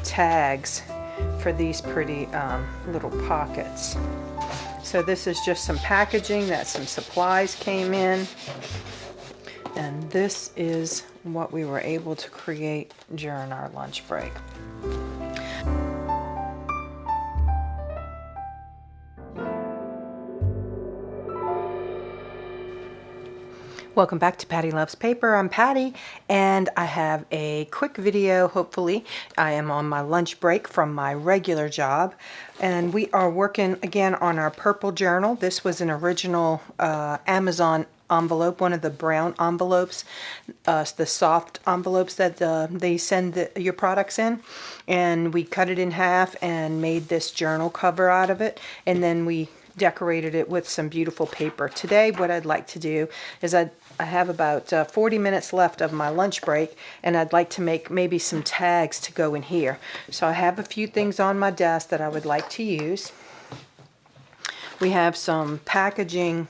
tags for these pretty little pockets. So this is just some packaging that some supplies came in. And this is what we were able to create during our lunch break. Welcome back to Patty Loves Paper. I'm Patty, and I have a quick video, hopefully. I am on my lunch break from my regular job, and we are working again on our purple journal. This was an original Amazon envelope, one of the brown envelopes, the soft envelopes that they send your products in, and we cut it in half and made this journal cover out of it, and then we decorated it with some beautiful paper. Today what I'd like to do is I have about 40 minutes left of my lunch break, and I'd like to make maybe some tags to go in here. So I have a few things on my desk that I would like to use. We have some packaging,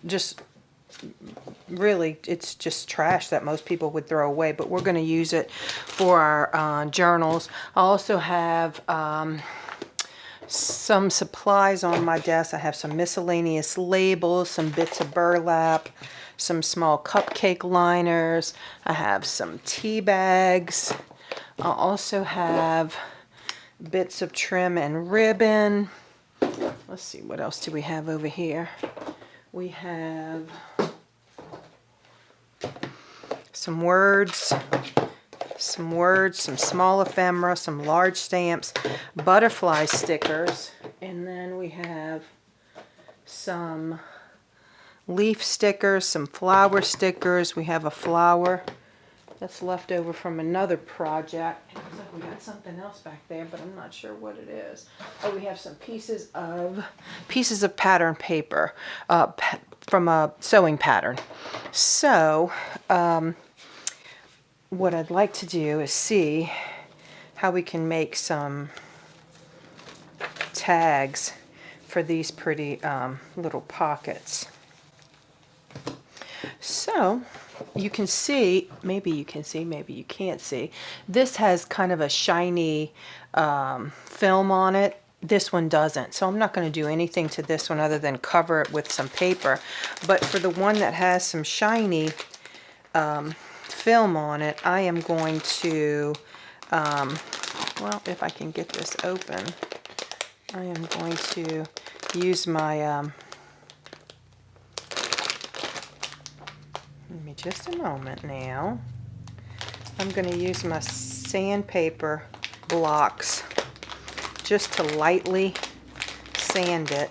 just really it's just trash that most people would throw away, but we're going to use it for our journals. I also have some supplies on my desk. I have some miscellaneous labels, some bits of burlap, some small cupcake liners. I have some tea bags. I also have bits of trim and ribbon. Let's see, what else do we have over here? We have some words, some small ephemera, some large stamps, butterfly stickers, and then we have some leaf stickers, some flower stickers. We have a flower that's left over from another project. It looks like we got something else back there, but I'm not sure what it is. Oh, we have some pieces of pattern paper from a sewing pattern. So what I'd like to do is see how we can make some tags for these pretty little pockets. So you can see, maybe you can see, maybe you can't see, this has kind of a shiny film on it. This one doesn't, so I'm not going to do anything to this one other than cover it with some paper. But for the one that has some shiny film on it, I am going to, well, if I can get this open, I am going to use my, give me just a moment now. I'm going to use my sandpaper blocks just to lightly sand it.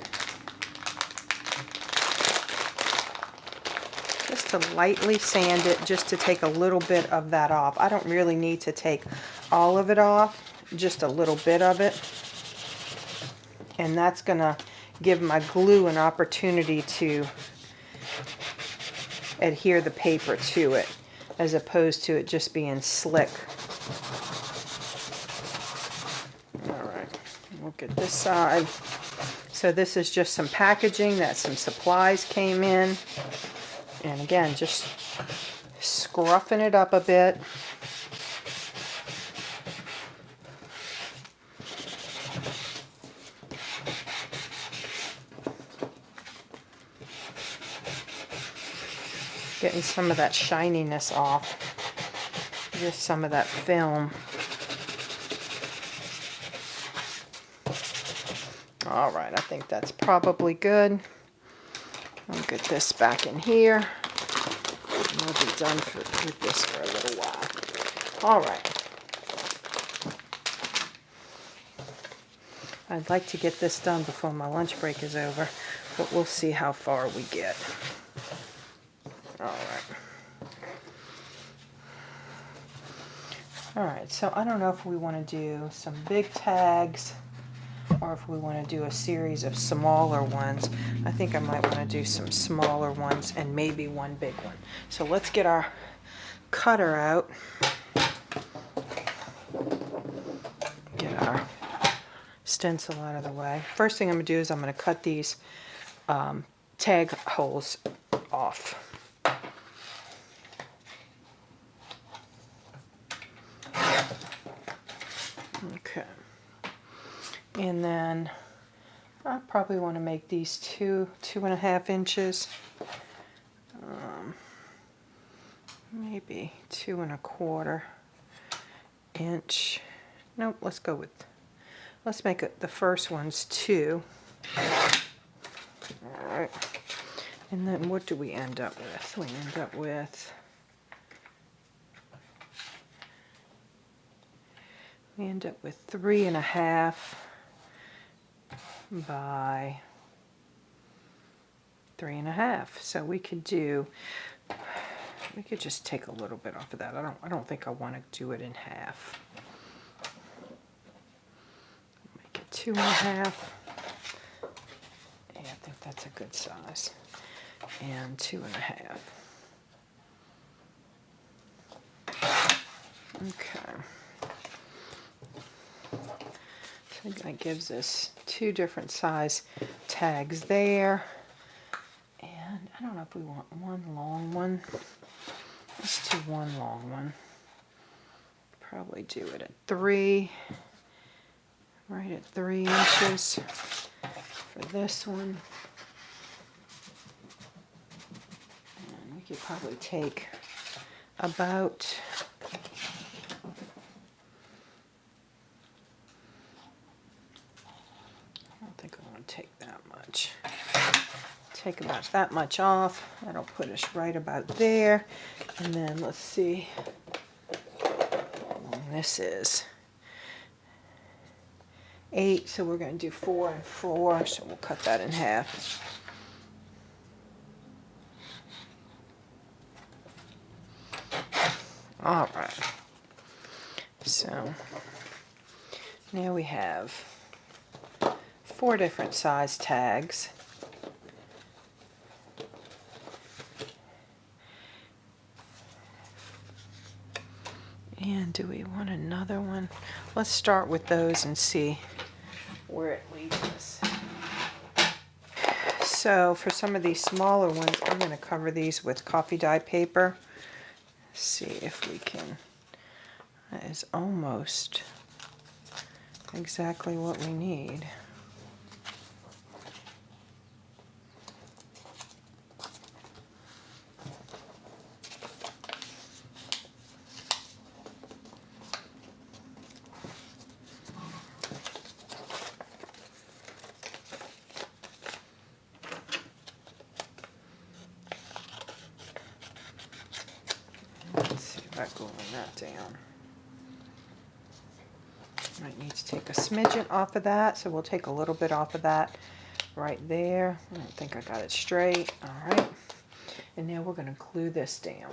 Just to lightly sand it, just to take a little bit of that off. I don't really need to take all of it off, just a little bit of it. And that's going to give my glue an opportunity to adhere the paper to it, as opposed to it just being slick. Alright, we'll get this side. So this is just some packaging that some supplies came in. And again, just scruffing it up a bit. Getting some of that shininess off. Just some of that film. All right, I think that's probably good. I'll get this back in here. And we'll be done with this for a little while. All right. I'd like to get this done before my lunch break is over, but we'll see how far we get. All right. All right, so I don't know if we want to do some big tags or if we want to do a series of smaller ones. I think I might want to do some smaller ones and maybe one big one. So let's get our cutter out. Get our stencil out of the way. First thing I'm going to do is I'm going to cut these tag holes off. And then I probably want to make these 2.5 inches. Maybe 2.25 inch. Nope, let's make it the first one's 2. Alright. And then what do we end up with? We end up with 3.5 by 3.5. So we could just take a little bit off of that. I don't think I want to do it in half. Make it 2.5. Yeah, I think that's a good size. And 2.5. Okay. So that gives us 2 different size tags there. And I don't know if we want one long one. Let's do one long one. Probably do it at 3. Right at 3 inches for this one. And we could probably take about I don't think I want to take that much. Take about that much off. That'll put us right about there. And then let's see how long this is. 8, so we're going to do 4 and 4, so we'll cut that in half. All right. So now we have 4 different size tags. And do we want another one? Let's start with those and see where it leads us. So for some of these smaller ones, I'm going to cover these with coffee dye paper. See if we can. That is almost exactly what we need. Let's see about gluing that down. Might need to take a smidgen off of that, so we'll take a little bit off of that right there. I don't think I got it straight. All right. And now we're going to glue this down.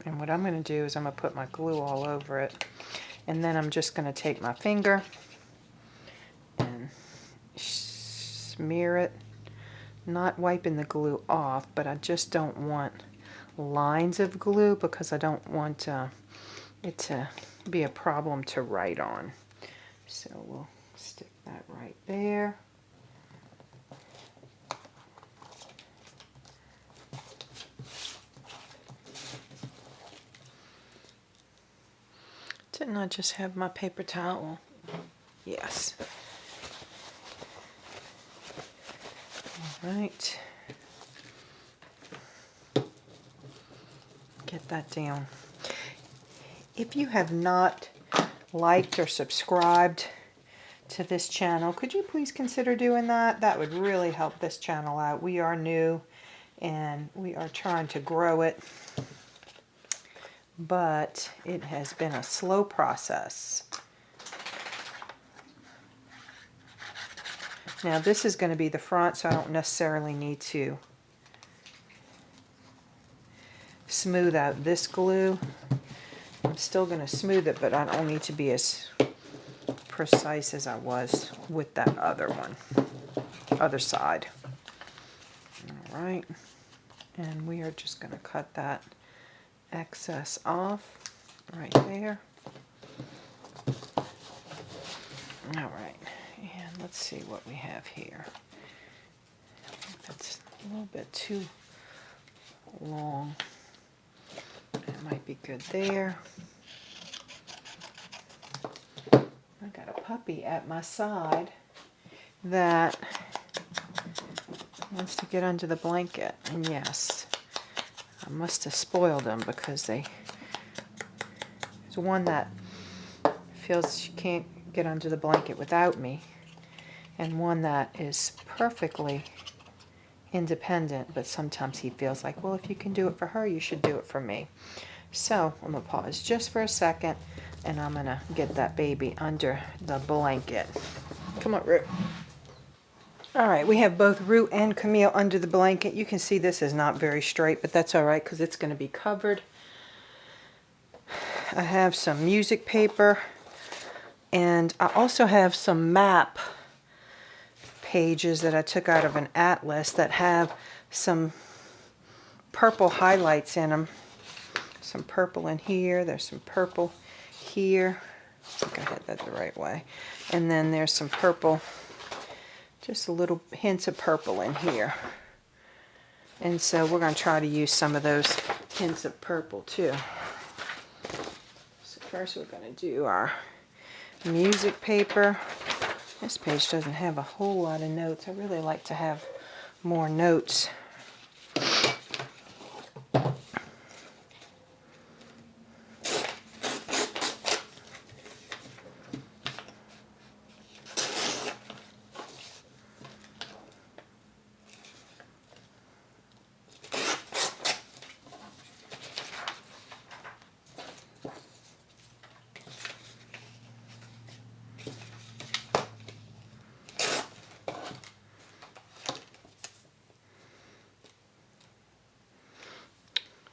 And what I'm going to do is I'm going to put my glue all over it. And then I'm just going to take my finger and smear it. Not wiping the glue off, but I just don't want lines of glue because I don't want it to be a problem to write on. So we'll stick that right there. Didn't I just have my paper towel? Yes. All right. Get that down. If you have not liked or subscribed to this channel, could you please consider doing that? That would really help this channel out. We are new and we are trying to grow it, but it has been a slow process. Now this is going to be the front, so I don't necessarily need to smooth out this glue. I'm still going to smooth it, but I don't need to be as precise as I was with that other one, other side. All right, and we are just going to cut that excess off right there. All right, and let's see what we have here. That's a little bit too long. That might be good there. I got a puppy at my side that wants to get under the blanket. And yes, I must have spoiled them because there's one that feels she can't get under the blanket without me, and one that is perfectly independent, but sometimes he feels like, well, if you can do it for her, you should do it for me. So I'm going to pause just for a second, and I'm going to get that baby under the blanket. Come on, Root. All right, we have both Root and Camille under the blanket. You can see this is not very straight, but that's all right because it's going to be covered. I have some music paper, and I also have some map pages that I took out of an atlas that have some purple highlights in them. Some purple in here, there's some purple here. I think I had that the right way. And then there's some purple, just a little hints of purple in here. And so we're going to try to use some of those hints of purple too. So first we're going to do our music paper. This page doesn't have a whole lot of notes. I really like to have more notes.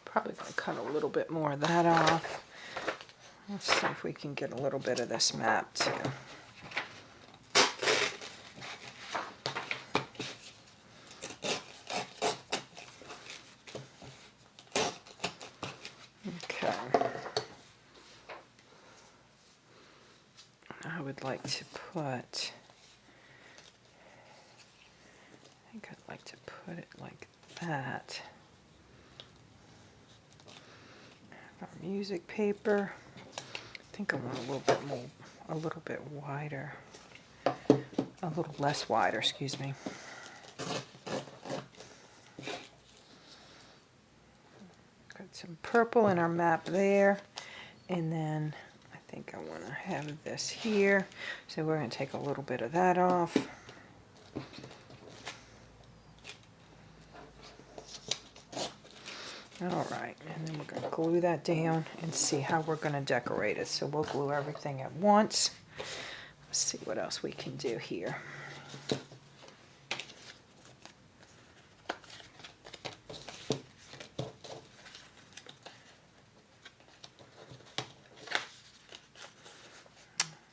Probably going to cut a little bit more of that off. Let's see if we can get a little bit of this map too. Okay. I would like to put, I think I'd like to put it like that. Our music paper. I think I want a little bit more, a little bit wider, a little less wider, excuse me. Got some purple in our map there, and then I think I want to have this here, so we're going to take a little bit of that off. All right, and then we're going to glue that down and see how we're going to decorate it. So we'll glue everything at once. Let's see what else we can do here. I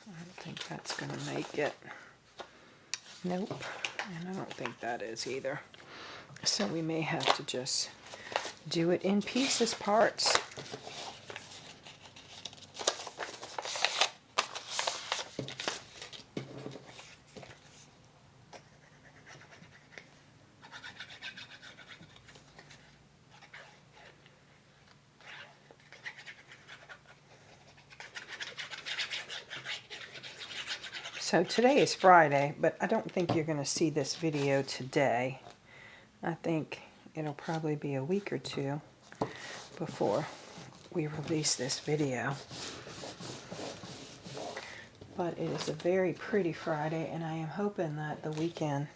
don't think that's going to make it. Nope, and I don't think that is either. So we may have to just do it in pieces, parts. So today is Friday, but I don't think you're going to see this video today. I think it'll probably be a week or two before we release this video. But it is a very pretty Friday, and I am hoping that the weekend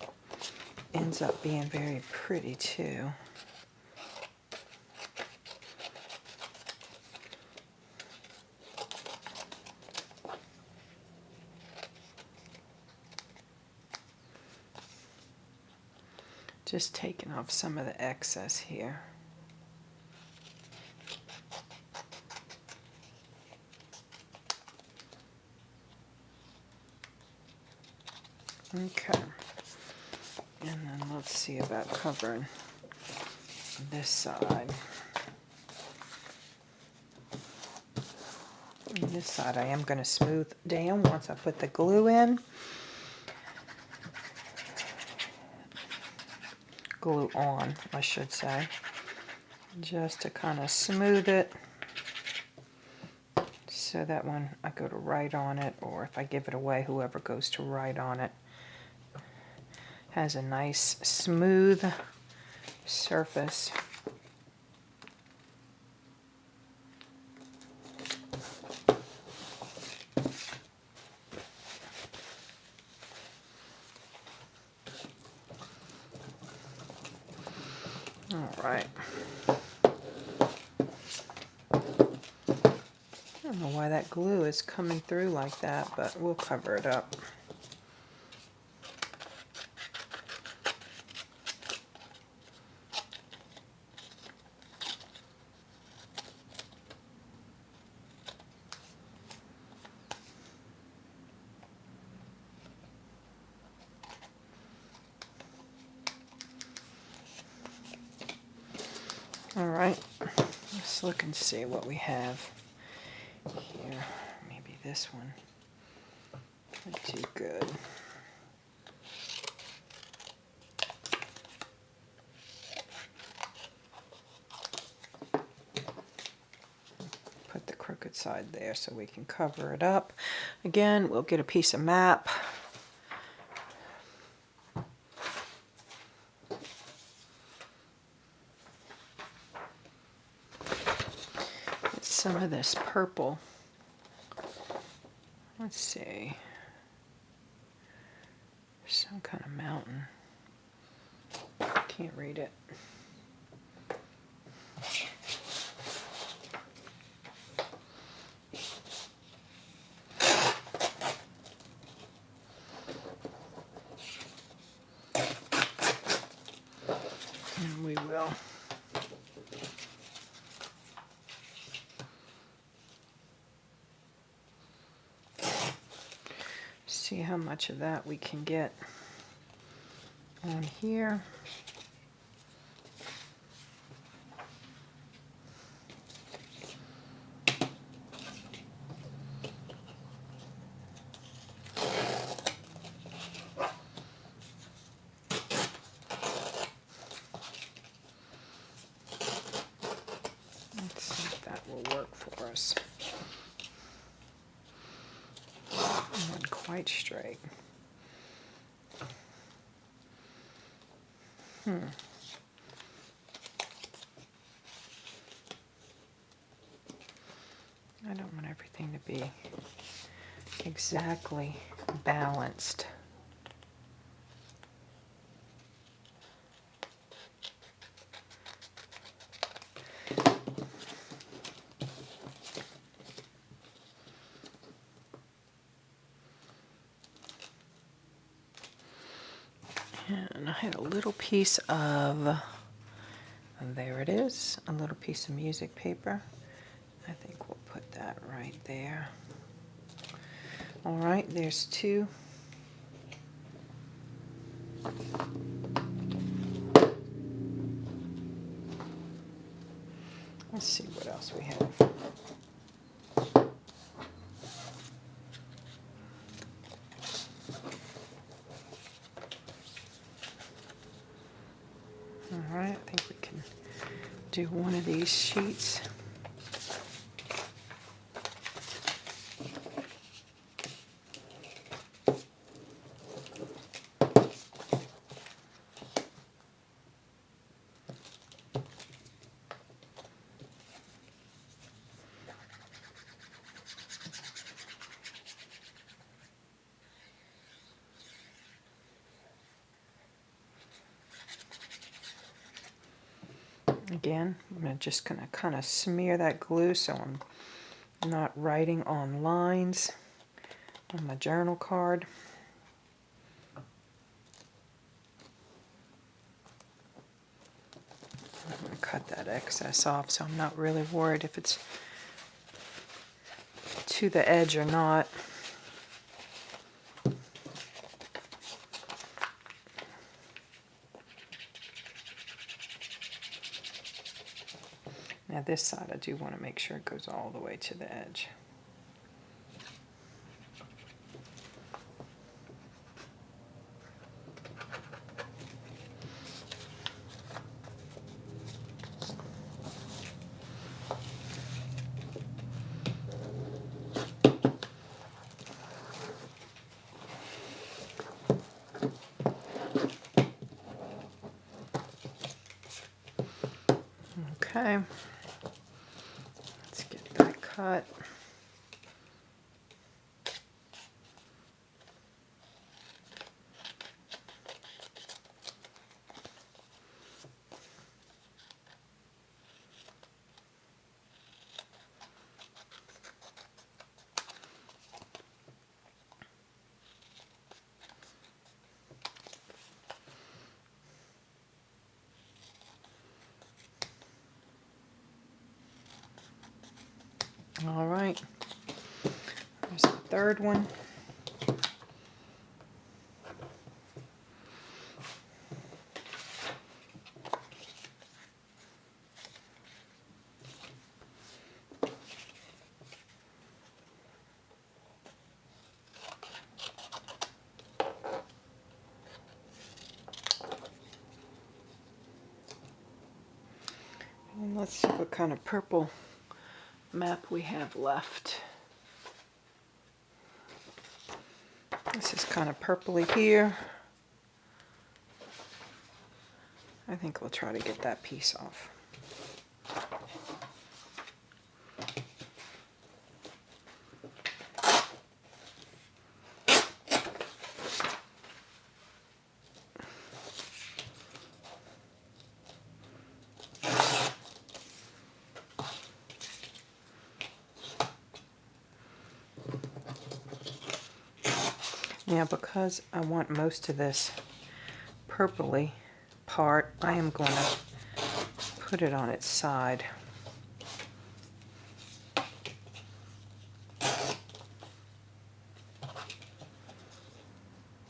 ends up being very pretty too. Just taking off some of the excess here. Okay. And then let's see about covering this side. And this side I am going to smooth down once I put the glue in. glue on, I should say, just to kind of smooth it, so that when I go to write on it, or if I give it away, whoever goes to write on it has a nice smooth surface. All right. I don't know why that glue is coming through like that, but we'll cover it up. All right, let's look and see what we have here. Maybe this one would do good. Put the crooked side there so we can cover it up. Again, we'll get a piece of map. Some of this purple. Let's see. Some kind of mountain. Can't read it. And we will. See how much of that we can get on here. Let's see if that will work for us. Not quite straight. I don't want everything to be exactly balanced. And I had a little piece of, there it is, a little piece of music paper. I think we'll put that right there. All right, there's two. Let's see what else we have. All right, I think we can do one of these sheets. Again, I'm just going to kind of smear that glue so I'm not writing on lines on my journal card. I'm going to cut that excess off so I'm not really worried if it's to the edge or not. Now this side I do want to make sure it goes all the way to the edge. Okay. Let's get that cut. All right, there's the third one. And let's see what kind of purple map we have left. This is kind of purpley here. I think we'll try to get that piece off. Now, because I want most of this purpley part, I am going to put it on its side.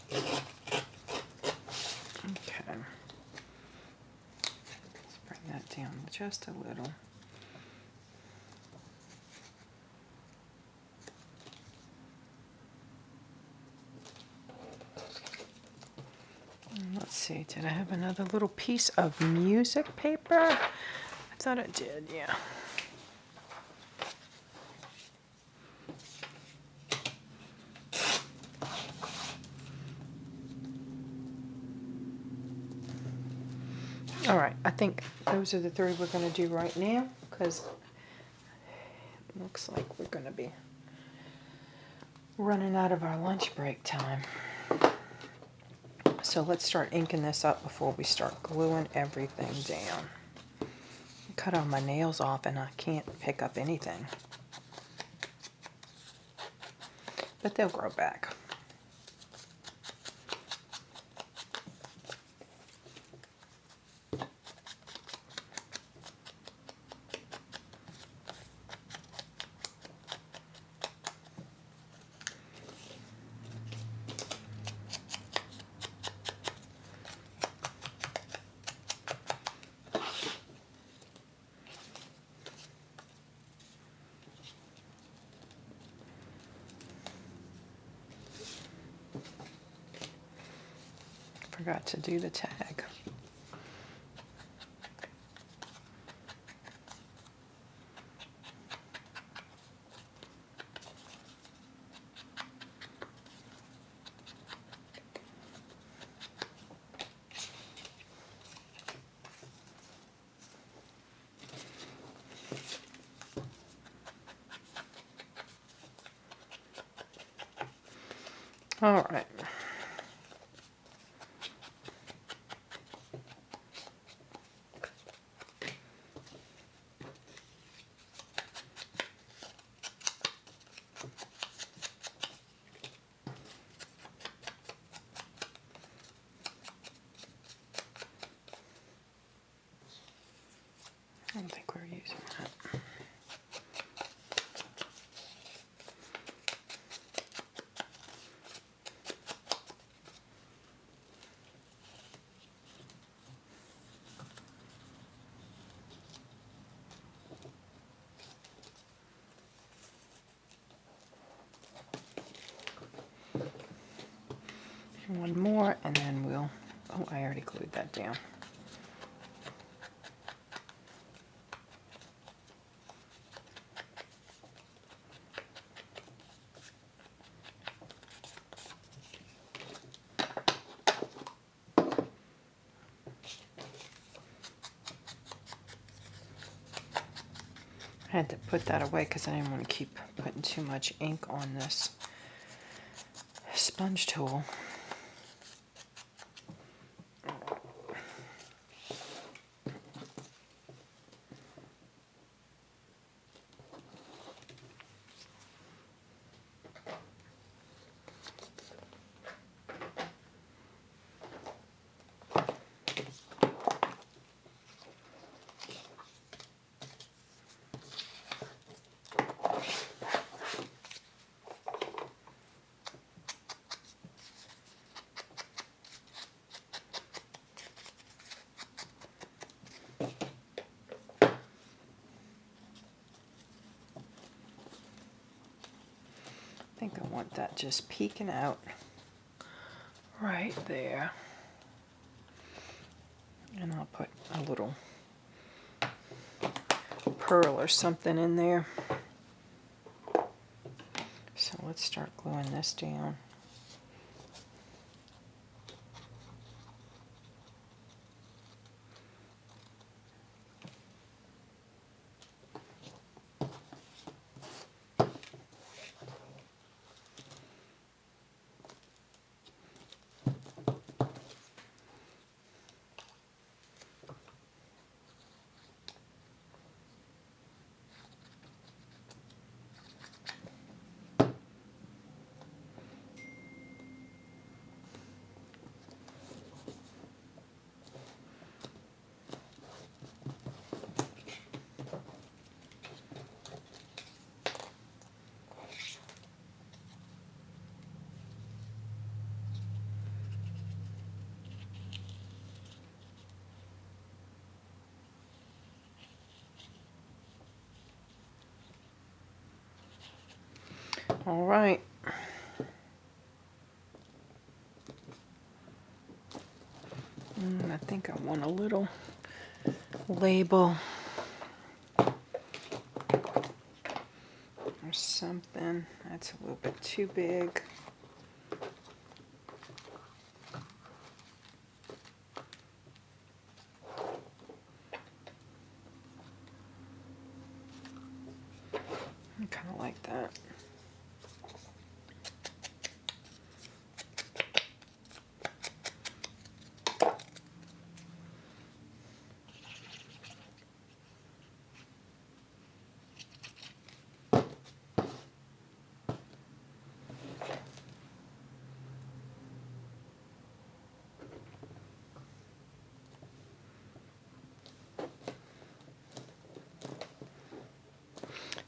Okay. Let's bring that down just a little. Let's see, did I have another little piece of music paper? I thought I did, yeah. All right, I think those are the three we're going to do right now, because it looks like we're going to be running out of our lunch break time. So let's start inking this up before we start gluing everything down. Cut all my nails off and I can't pick up anything. But they'll grow back. Forgot to do the tag. All right. I don't think we're using that. One more, and then we'll, oh, I already glued that down. I had to put that away because I didn't want to keep putting too much ink on this sponge tool. I think I want that just peeking out right there. And I'll put a little pearl or something in there. So let's start gluing this down. All right. I think I want a little label or something. That's a little bit too big. I kind of like that.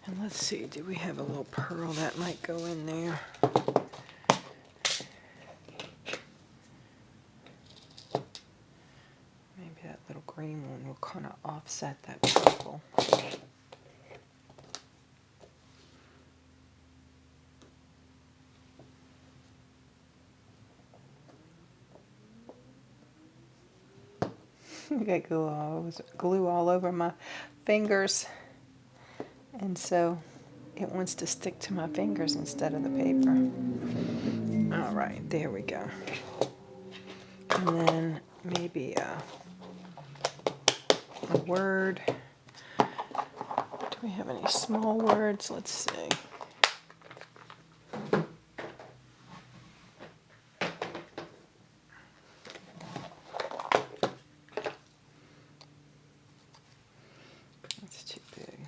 And let's see, do we have a little pearl that might go in there? Maybe that little green one will kind of offset that purple. I got glue all over my fingers, and so it wants to stick to my fingers instead of the paper. All right, there we go. And then maybe a word. Do we have any small words? Let's see. That's too big.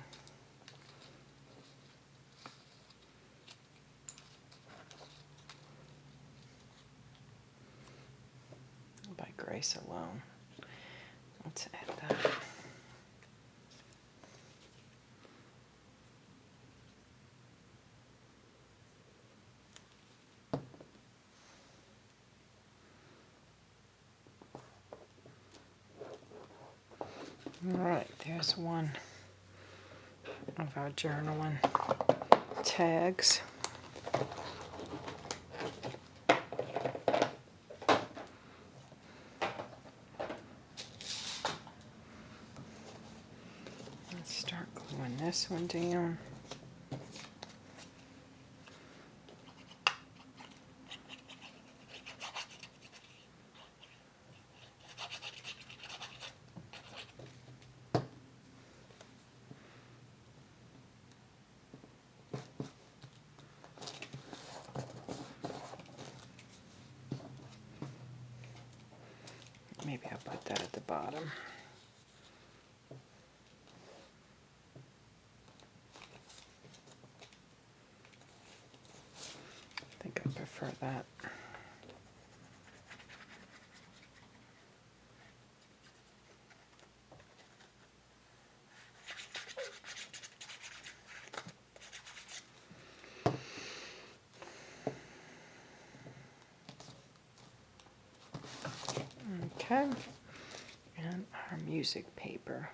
By grace alone. Let's add that. All right, there's one of our journaling tags. Let's start gluing this one down. the bottom. I think I prefer that. Okay, and our music paper.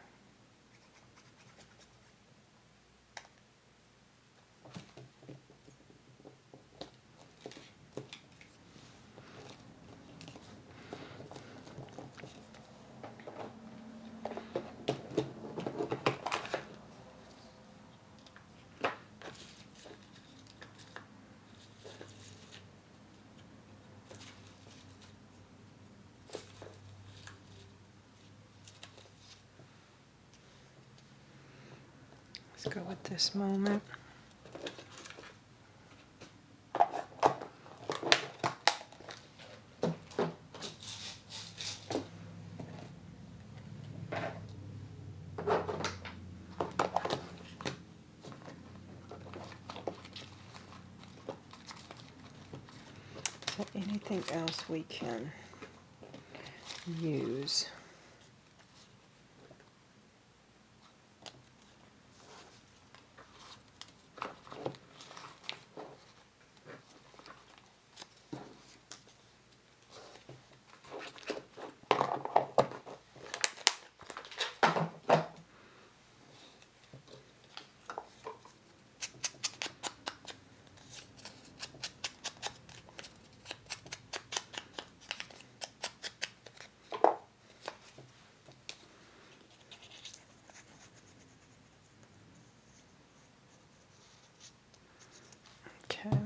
Let's go with this moment. So anything else we can use? Okay.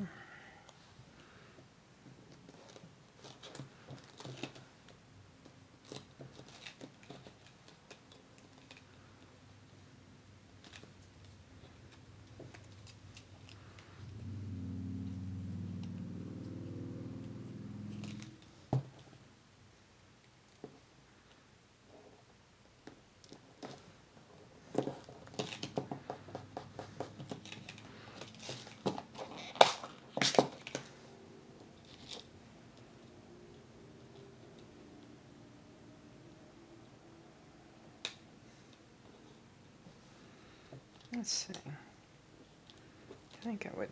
Let's see. I think I would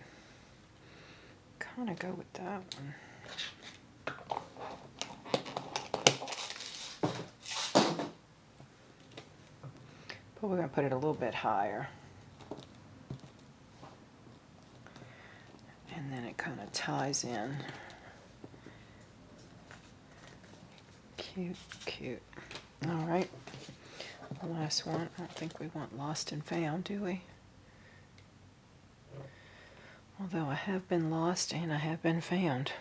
kind of go with that one. But we're going to put it a little bit higher. And then it kind of ties in. Cute, cute. All right. The last one. I don't think we want lost and found, do we? Although I have been lost and I have been found.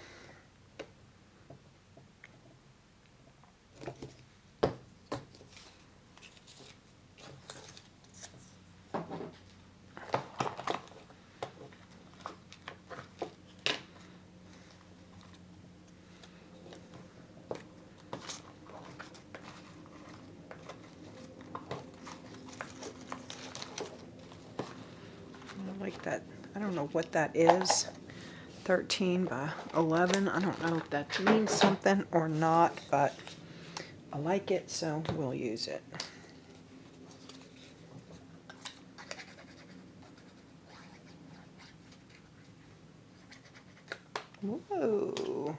I like that. I don't know what that is. 13 by 11. I don't know if that means something or not, but I like it, so we'll use it. Whoa.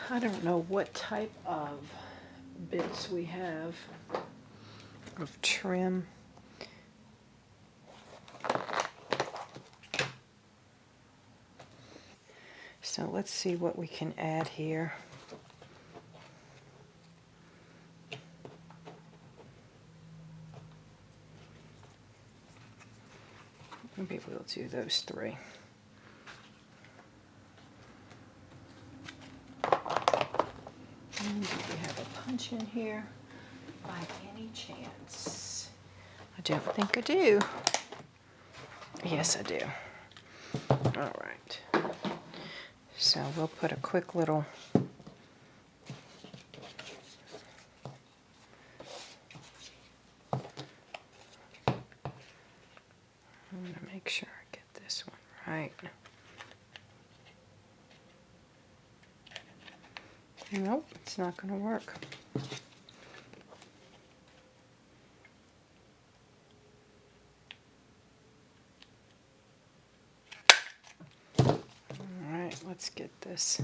I don't know what type of bits we have of trim. So let's see what we can add here. Maybe we'll do those three. And do we have a punch in here by any chance? I don't think I do. Yes, I do. All right. So we'll put a quick little I'm going to make sure I get this one right. Nope, it's not going to work. Alright, let's get this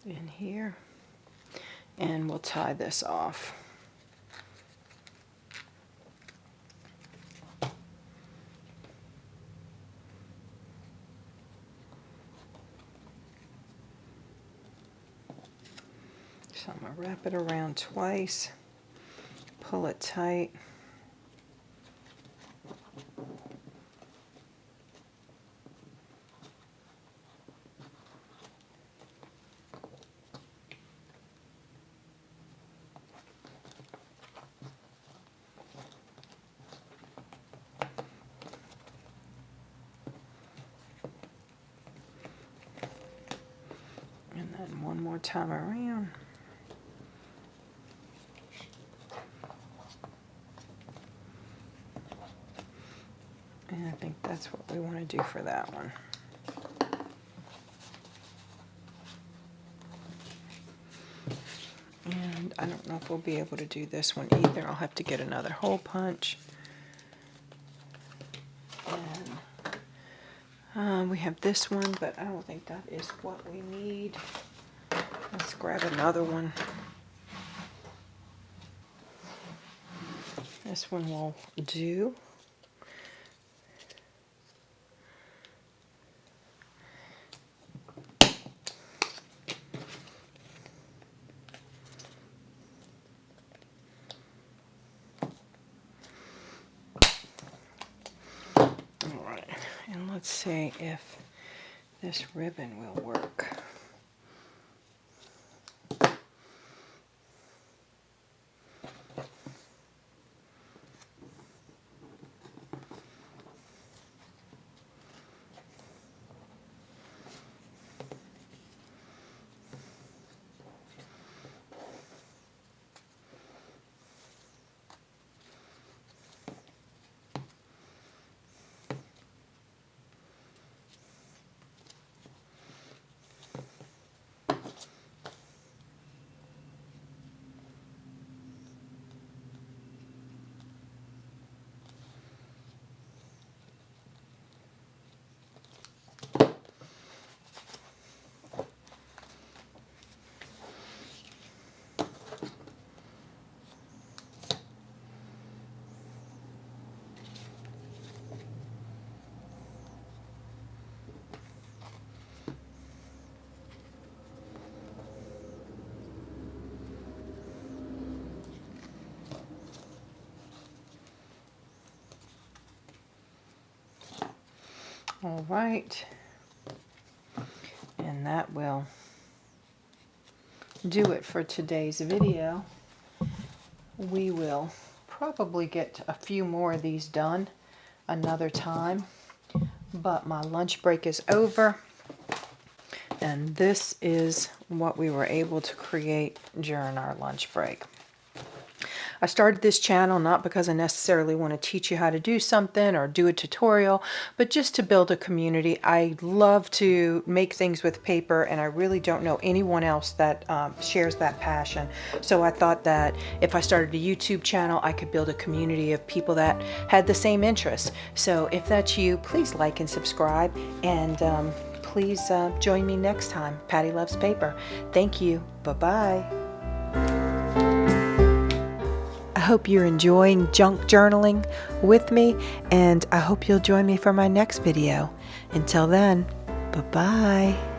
in here and we'll tie this off. So I'm going to wrap it around twice, pull it tight. And then one more time around. And I think that's what we want to do for that one. And I don't know if we'll be able to do this one either. I'll have to get another hole punch. And we have this one, but I don't think that is what we need. Let's grab another one. This one will do. Let's see if this ribbon will work. All right, and that will do it for today's video. We will probably get a few more of these done another time, but my lunch break is over, and this is what we were able to create during our lunch break. I started this channel not because I necessarily want to teach you how to do something or do a tutorial, but just to build a community. I love to make things with paper, and I really don't know anyone else that shares that passion. So I thought that if I started a YouTube channel, I could build a community of people that had the same interests. So if that's you, please like and subscribe, and please join me next time. Patty Loves Paper. Thank you. Bye-bye. I hope you're enjoying junk journaling with me, and I hope you'll join me for my next video. Until then, bye-bye.